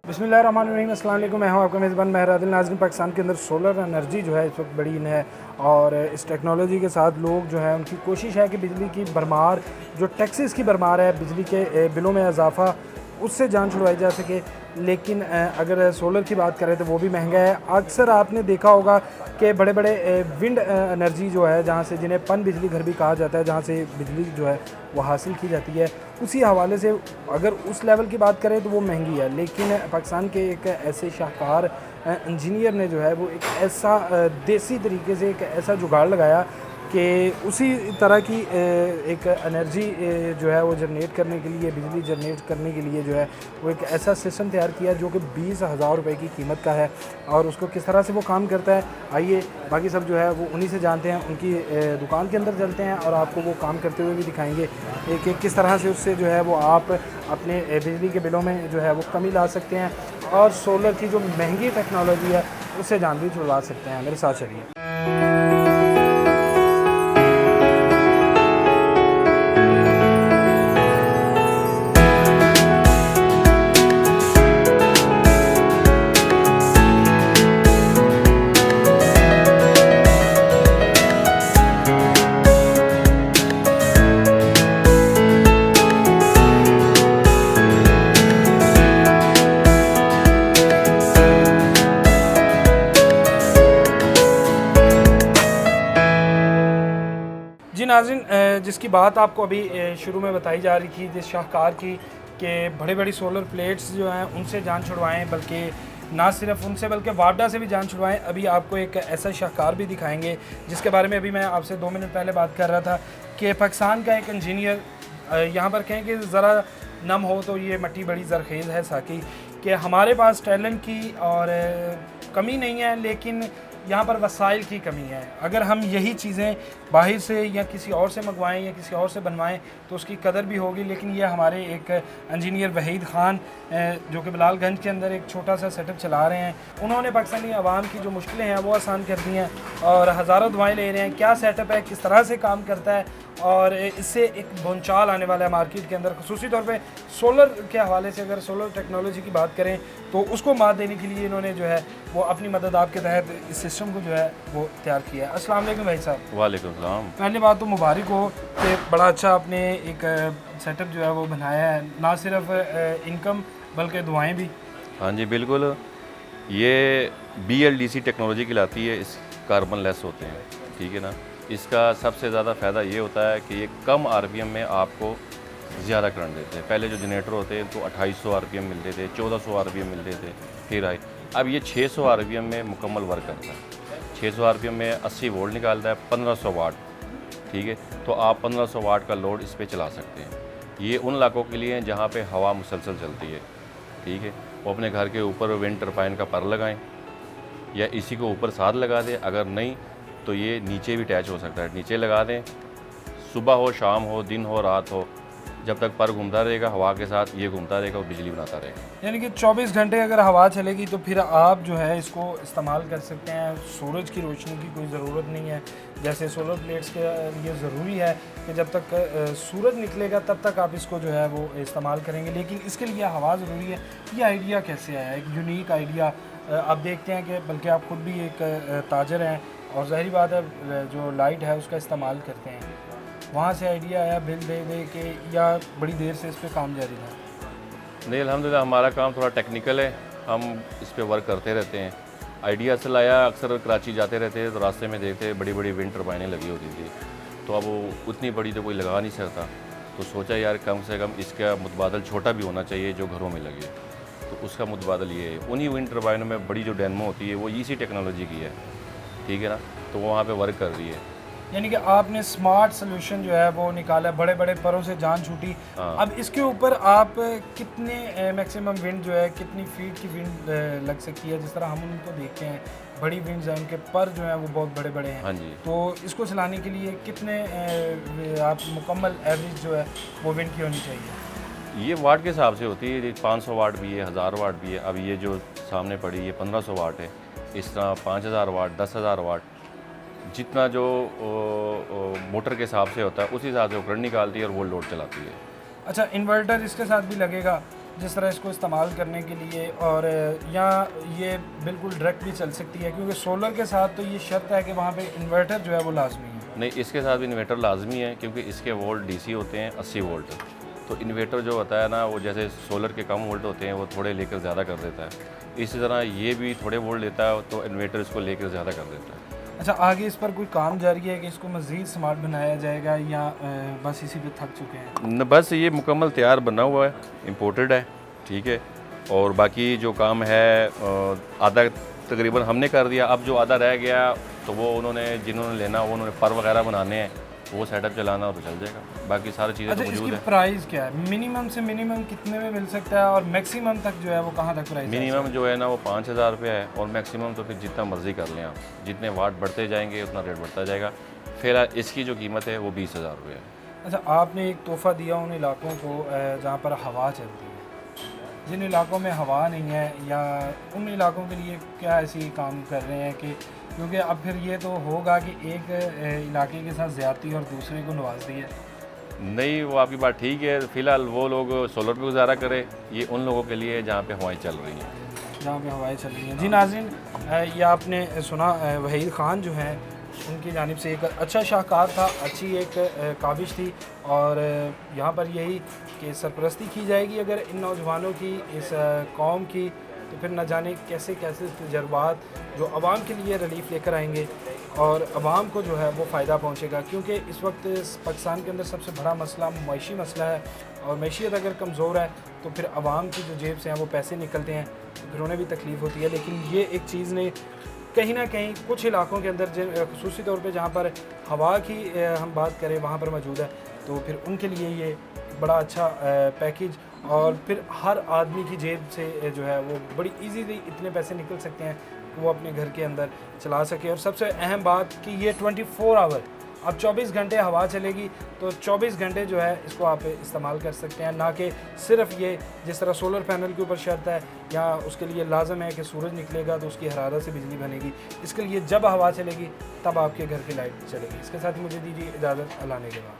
बिस्मिल्लाहिर्रहमानिर्रहीम, अस्सलाम वालेकुम। मैं हूं आपका मेज़बान महर आदिल। नाज़रीन, पाकिस्तान के अंदर सोलर एनर्जी जो है इस वक्त बड़ी इन है और इस टेक्नोलॉजी के साथ लोग जो है उनकी कोशिश है कि बिजली की भरमार, जो टैक्सेस की भरमार है, बिजली के बिलों में इजाफा, उससे जान छुड़वाई जा सके। लेकिन अगर सोलर की बात करें तो वो भी महंगा है। अक्सर आपने देखा होगा कि बड़े बड़े विंड एनर्जी जो है, जहाँ से जिन्हें पन बिजली घर भी कहा जाता है, जहाँ से बिजली जो है वो हासिल की जाती है, उसी हवाले से अगर उस लेवल की बात करें तो वो महंगी है। लेकिन पाकिस्तान के एक ऐसे शाहकार इंजीनियर ने जो है वो एक ऐसा देसी तरीके से एक ऐसा जुगाड़ लगाया कि उसी तरह की एक एनर्जी जो है वो जनरेट करने के लिए, बिजली जनरेट करने के लिए जो है वो एक ऐसा सिस्टम तैयार किया जो कि 20,000 रुपये की कीमत का है। और उसको किस तरह से वो काम करता है, आइए बाकी सब जो है वो उन्हीं से जानते हैं। उनकी दुकान के अंदर चलते हैं और आपको वो काम करते हुए भी दिखाएंगे कि किस तरह से उससे जो है वो आप अपने बिजली के बिलों में जो है वो कमी ला सकते हैं और सोलर की जो महंगी टेक्नोलॉजी है उससे जान भी छुड़वा सकते हैं। मेरे साथ चलिए। जी नाज़रीन, जिसकी बात आपको अभी शुरू में बताई जा रही थी, जिस शाहकार की कि बड़े बड़ी सोलर प्लेट्स जो हैं उनसे जान छुड़वाएं, बल्कि ना सिर्फ उनसे बल्कि वाडा से भी जान छुड़वाएं। अभी आपको एक ऐसा शाहकार भी दिखाएंगे जिसके बारे में अभी मैं आपसे 2 मिनट पहले बात कर रहा था कि पाकिस्तान का एक इंजीनियर, यहाँ पर कहें कि ज़रा नम हो तो ये मट्टी बड़ी ज़रखेज़ है साकी, कि हमारे पास टैलेंट की और कमी नहीं है, लेकिन यहाँ पर वसाइल की कमी है। अगर हम यही चीज़ें बाहर से या किसी और से मंगवाएं या किसी और से बनवाएं तो उसकी कदर भी होगी। लेकिन ये हमारे एक इंजीनियर वहीद ख़ान जो कि बिलालगंज के अंदर एक छोटा सा सेटअप चला रहे हैं, उन्होंने पाकिस्तानी आवाम की जो मुश्किलें हैं वो आसान कर दी हैं और हज़ारों दुआएं ले रहे हैं। क्या सेटअप है, किस तरह से काम करता है और इससे एक भूचाल आने वाला है मार्केट के अंदर, ख़ुसूसी तौर पे सोलर के हवाले से। अगर सोलर टेक्नोलॉजी की बात करें तो उसको मात देने के लिए इन्होंने जो है वो अपनी मदद आपके तहत इस सिस्टम को जो है वो तैयार किया है। अस्सलाम वालेकुम भाई साहब। वालेकुम सलाम। पहली बात तो मुबारक हो कि बड़ा अच्छा आपने एक सेटअप जो है वो बनाया है, ना सिर्फ इनकम बल्कि दुआएं भी। हाँ जी बिल्कुल, ये BLDC टेक्नोलॉजी कहलाती है। इस कार्बन लेस होते हैं, ठीक है ना। इसका सबसे ज़्यादा फ़ायदा ये होता है कि ये कम RPM में आपको ज़्यादा करंट देते हैं। पहले जो जनरेटर होते हैं तो 2800 RPM मिलते थे, 1400 RPM मिलते थे, फिर आए अब ये 600 RPM में मुकम्मल वर्क करता है। 600 RPM में 80 वोल्ट निकालता है, 1500 वाट, ठीक है। तो आप 1500 वाट का लोड इस पर चला सकते हैं। ये उन इलाकों के लिए हैं जहाँ पे हवा मुसलसल चलती है, ठीक है। वो अपने घर के ऊपर विंड टरबाइन का पर लगाएं या इसी को ऊपर साथ लगा दें। अगर नहीं तो ये नीचे भी अटैच हो सकता है, नीचे लगा दें। सुबह हो, शाम हो, दिन हो, रात हो, जब तक पर घूमता रहेगा हवा के साथ, ये घूमता रहेगा और बिजली बनाता रहेगा। यानी कि 24 घंटे अगर हवा चलेगी तो फिर आप जो है इसको इस्तेमाल कर सकते हैं। सूरज की रोशनी की कोई ज़रूरत नहीं है, जैसे सोलर प्लेट्स के लिए ज़रूरी है कि जब तक सूरज निकलेगा तब तक आप इसको जो है वो इस्तेमाल करेंगे, लेकिन इसके लिए हवा ज़रूरी है। ये आइडिया कैसे आया, एक यूनिक आइडिया। आप देखते हैं कि बल्कि आप खुद भी एक ताजर हैं और ज़ाहिर बात है जो लाइट है उसका इस्तेमाल करते हैं, वहाँ से आइडिया आया बिल दे दे के, या बड़ी देर से इस पे काम जारी था? नहीं, अल्हम्दुलिल्लाह हमारा काम थोड़ा टेक्निकल है, हम इस पे वर्क करते रहते हैं। आइडिया असल आया, अक्सर कराची जाते रहते तो रास्ते में देखते बड़ी बड़ी विंड टरबाइनें लगी होती थी, तो अब वो उतनी बड़ी तो कोई लगा नहीं सकता, तो सोचा यार कम से कम इसका मुतबादल छोटा भी होना चाहिए जो घरों में लगे। तो उसका मुतबादल ये है। उन्हीं विंड टरबाइनों में बड़ी जो डेनमो होती है वो इसी टेक्नोलॉजी की है, ठीक है ना। तो वो वहाँ पे वर्क कर रही है। यानी कि आपने स्मार्ट सोल्यूशन जो है वो निकाला, बड़े बड़े परों से जान छूटी। अब इसके ऊपर आप कितने मैक्सिमम विंड जो है, कितनी फीट की विंड लग सकती है? जिस तरह हम उनको देखते हैं, बड़ी विंड्स हैं, उनके पर जो हैं वो बहुत बड़े बड़े हैं। हाँ जी। तो इसको चलाने के लिए कितने आप मुकम्मल एवरेज जो है वो विंड की होनी चाहिए? ये वाट के हिसाब से होती है, 500 वाट भी है, 1000 वाट भी है। अब ये जो सामने पड़ी ये 1500 वाट है। इस तरह 5000 वाट, 10,000 वाट, जितना जो मोटर के हिसाब से होता है उस हिसाब से वो करंट निकालती है और वो लोड चलाती है। अच्छा, इन्वर्टर इसके साथ भी लगेगा जिस तरह इसको इस्तेमाल करने के लिए, और या ये बिल्कुल डायरेक्ट भी चल सकती है? क्योंकि सोलर के साथ तो ये शर्त है कि वहाँ पे इन्वर्टर जो है वो लाजमी है। नहीं, इसके साथ भी इन्वर्टर लाजमी है, क्योंकि इसके वोल्ट डीसी होते हैं 80 वोल्ट। तो इन्वर्टर जो होता है ना, वो जैसे सोलर के कम वोल्ट होते हैं वो थोड़े लेकर ज़्यादा कर देता है, इसी तरह ये भी थोड़े वोल्ट लेता है तो इन्वर्टर इसको लेकर ज़्यादा कर देता है। अच्छा, आगे इस पर कोई काम जारी है कि इसको मज़ीद स्मार्ट बनाया जाएगा, या बस इसी पे थक चुके हैं? न, बस ये मुकम्मल तैयार बना हुआ है, इम्पोर्टेड है, ठीक है। और बाकी जो काम है आधा तकरीबन हमने कर दिया। अब जो आधा रह गया तो वो उन्होंने, जिन्होंने लेना वो उन्होंने पर वगैरह बनाने हैं, वो सेटअप चलाना और तो चल जाएगा। बाकी सारी चीज़ें अच्छा, तो मौजूद इसकी है। प्राइस क्या है? मिनिमम से मिनिमम कितने में मिल सकता है, और मैक्सिमम तक जो है वो कहाँ तक प्राइस है? मिनिमम जो है ना वो 5000 रुपये है, और मैक्सिमम तो फिर जितना मर्ज़ी कर लें आप, जितने वाट बढ़ते जाएंगे उतना रेट बढ़ता जाएगा। फिलहाल इसकी जो कीमत है वो 20,000 रुपये है। अच्छा, आपने एक तोहफ़ा दिया उन इलाकों को जहाँ पर हवा चलती है। जिन इलाकों में हवा नहीं है, या उन इलाकों के लिए क्या ऐसी काम कर रहे हैं कि, क्योंकि अब फिर ये तो होगा कि एक इलाके के साथ ज़्यादती और दूसरे को नवाज दी है। नहीं, वो आपकी बात ठीक है। फ़िलहाल वो लोग सोलर पे गुजारा करें, ये उन लोगों के लिए जहाँ पे हवाएं चल रही हैं। जहाँ पे हवाएं चल रही हैं। जी नाज़रीन, ये आपने सुना वहीद ख़ान जो हैं उनकी जानिब से एक अच्छा शाहकार था, अच्छी एक काविश थी, और यहाँ पर यही कि सरपरस्ती की जाएगी अगर इन नौजवानों की, इस कौम की, तो फिर न जाने कैसे कैसे तजर्बात जो आवाम के लिए रिलीफ लेकर आएंगे और आवाम को जो है वो फ़ायदा पहुँचेगा। क्योंकि इस वक्त पाकिस्तान के अंदर सबसे बड़ा मसला मईशी मसला है, और मैशियत अगर कमज़ोर है तो फिर आवाम की जो जेब से हैं वो पैसे निकलते हैं, तो फिर उन्हें भी तकलीफ़ होती है। लेकिन ये एक चीज़ ने कहीं ना कहीं कुछ इलाकों के अंदर ख़ुसूसी तौर पे जहाँ पर हवा की हम बात करें वहाँ पर मौजूद है, तो फिर उनके लिए ये बड़ा अच्छा पैकेज, और फिर हर आदमी की जेब से जो है वो बड़ी इजीली इतने पैसे निकल सकते हैं कि वो अपने घर के अंदर चला सके। और सबसे अहम बात कि ये 24 आवर, अब 24 घंटे हवा चलेगी, तो 24 घंटे जो है इसको आप इस्तेमाल कर सकते हैं, ना कि सिर्फ ये जिस तरह सोलर पैनल के ऊपर शर्त है, या उसके लिए लाजम है कि सूरज निकलेगा तो उसकी हरारत से बिजली बनेगी। इसके लिए जब हवा चलेगी तब आपके घर की लाइट चलेगी। इसके साथ ही मुझे दीजिए इजाज़त, अल्लाह ने के बाद।